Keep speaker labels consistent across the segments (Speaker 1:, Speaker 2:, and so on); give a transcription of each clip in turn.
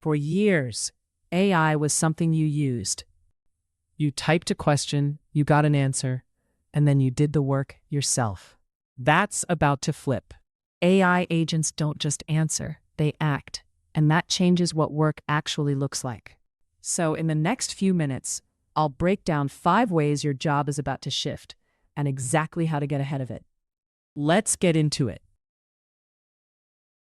Speaker 1: For years, AI was something you used. You typed a question, you got an answer, and then you did the work yourself. That's about to flip. AI agents don't just answer, they act, and that changes what work actually looks like. So in the next few minutes, I'll break down 5 ways your job is about to shift and exactly how to get ahead of it. Let's get into it.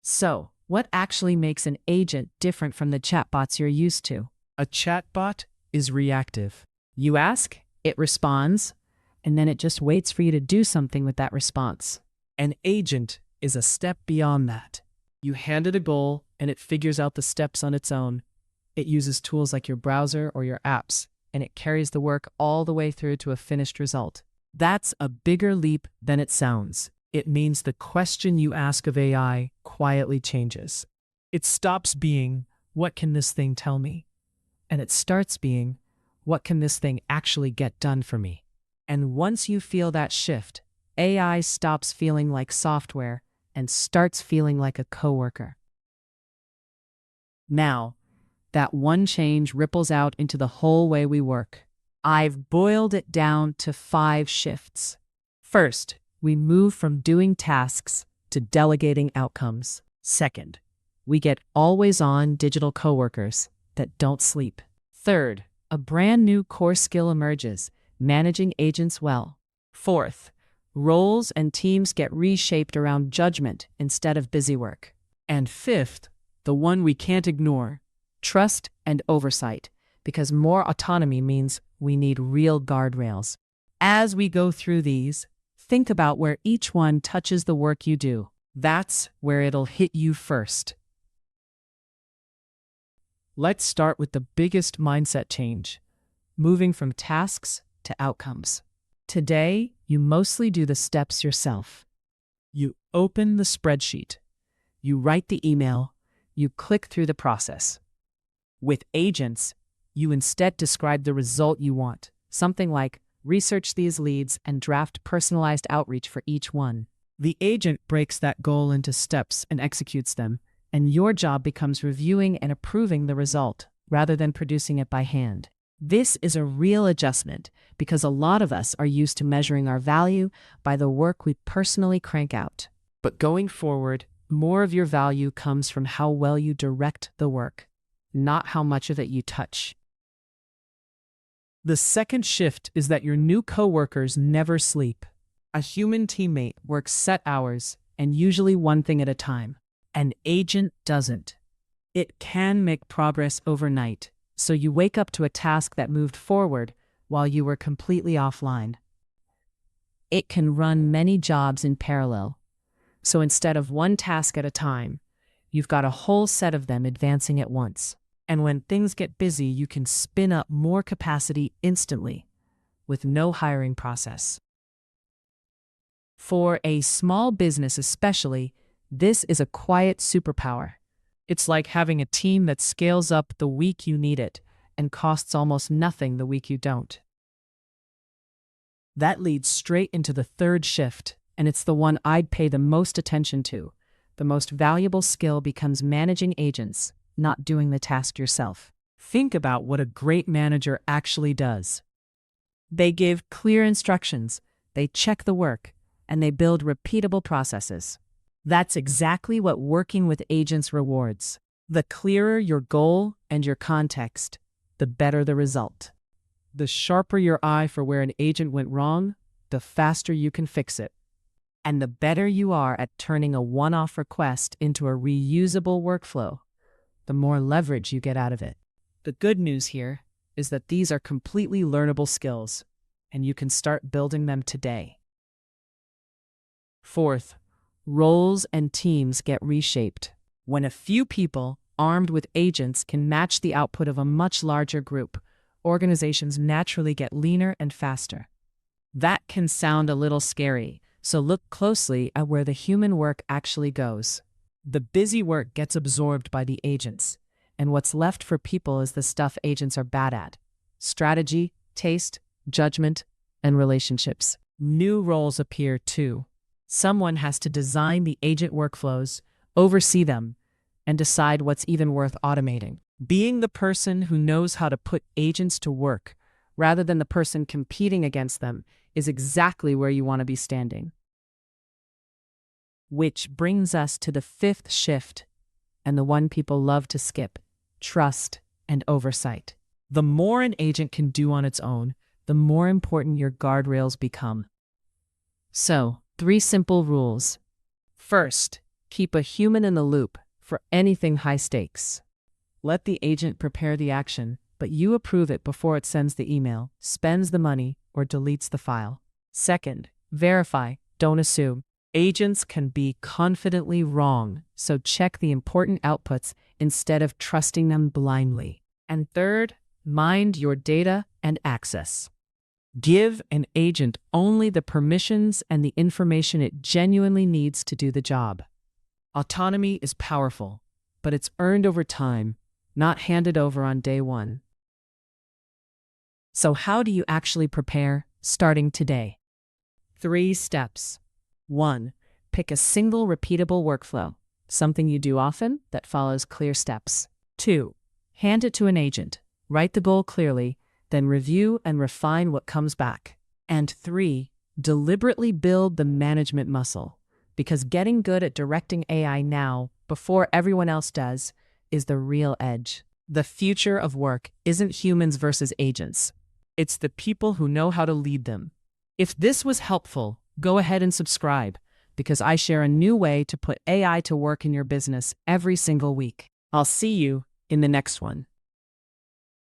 Speaker 1: So, what actually makes an agent different from the chatbots you're used to? A chatbot is reactive. You ask, it responds, and then it just waits for you to do something with that response. An agent is a step beyond that. You hand it a goal, and it figures out the steps on its own. It uses tools like your browser or your apps, and it carries the work all the way through to a finished result. That's a bigger leap than it sounds. It means the question you ask of AI quietly changes. It stops being, "What can this thing tell me?" And it starts being, "What can this thing actually get done for me?" And once you feel that shift, AI stops feeling like software and starts feeling like a coworker. Now, that one change ripples out into the whole way we work. I've boiled it down to 5 shifts. First, we move from doing tasks to delegating outcomes. Second, we get always-on digital coworkers that don't sleep. Third, a brand new core skill emerges, managing agents well. Fourth, roles and teams get reshaped around judgment instead of busy work. And fifth, the one we can't ignore, trust and oversight, because more autonomy means we need real guardrails. As we go through these, think about where each one touches the work you do. That's where it'll hit you first. Let's start with the biggest mindset change, moving from tasks to outcomes. Today, you mostly do the steps yourself. You open the spreadsheet, you write the email, you click through the process. With agents, you instead describe the result you want, something like research these leads and draft personalized outreach for each one. The agent breaks that goal into steps and executes them, and your job becomes reviewing and approving the result rather than producing it by hand. This is a real adjustment because a lot of us are used to measuring our value by the work we personally crank out. But going forward, more of your value comes from how well you direct the work, not how much of it you touch. The second shift is that your new coworkers never sleep. A human teammate works set hours and usually one thing at a time. An agent doesn't. It can make progress overnight, so you wake up to a task that moved forward while you were completely offline. It can run many jobs in parallel, so instead of one task at a time, you've got a whole set of them advancing at once. And when things get busy, you can spin up more capacity instantly, with no hiring process. For a small business especially, this is a quiet superpower. It's like having a team that scales up the week you need it and costs almost nothing the week you don't. That leads straight into the third shift, and it's the one I'd pay the most attention to. The most valuable skill becomes managing agents, not doing the task yourself. Think about what a great manager actually does. They give clear instructions, they check the work, and they build repeatable processes. That's exactly what working with agents rewards. The clearer your goal and your context, the better the result. The sharper your eye for where an agent went wrong, the faster you can fix it. And the better you are at turning a one-off request into a reusable workflow, the more leverage you get out of it. The good news here is that these are completely learnable skills, and you can start building them today. Fourth, roles and teams get reshaped. When a few people, armed with agents, can match the output of a much larger group, organizations naturally get leaner and faster. That can sound a little scary, so look closely at where the human work actually goes. The busy work gets absorbed by the agents, and what's left for people is the stuff agents are bad at: strategy, taste, judgment, and relationships. New roles appear too. Someone has to design the agent workflows, oversee them, and decide what's even worth automating. Being the person who knows how to put agents to work rather than the person competing against them is exactly where you want to be standing. Which brings us to the fifth shift, and the one people love to skip: trust and oversight. The more an agent can do on its own, the more important your guardrails become. So, 3 simple rules. First, keep a human in the loop for anything high stakes. Let the agent prepare the action, but you approve it before it sends the email, spends the money, or deletes the file. Second, verify, don't assume. Agents can be confidently wrong, so check the important outputs instead of trusting them blindly. And third, mind your data and access. Give an agent only the permissions and the information it genuinely needs to do the job. Autonomy is powerful, but it's earned over time, not handed over on day one. So how do you actually prepare, starting today? 3 steps. 1. Pick a single repeatable workflow, something you do often that follows clear steps. 2. Hand it to an agent. Write the goal clearly, then review and refine what comes back. And 3. Deliberately build the management muscle, because getting good at directing AI now, before everyone else does, is the real edge. The future of work isn't humans versus agents. It's the people who know how to lead them. If this was helpful, go ahead and subscribe, because I share a new way to put AI to work in your business every single week. I'll see you in the next one.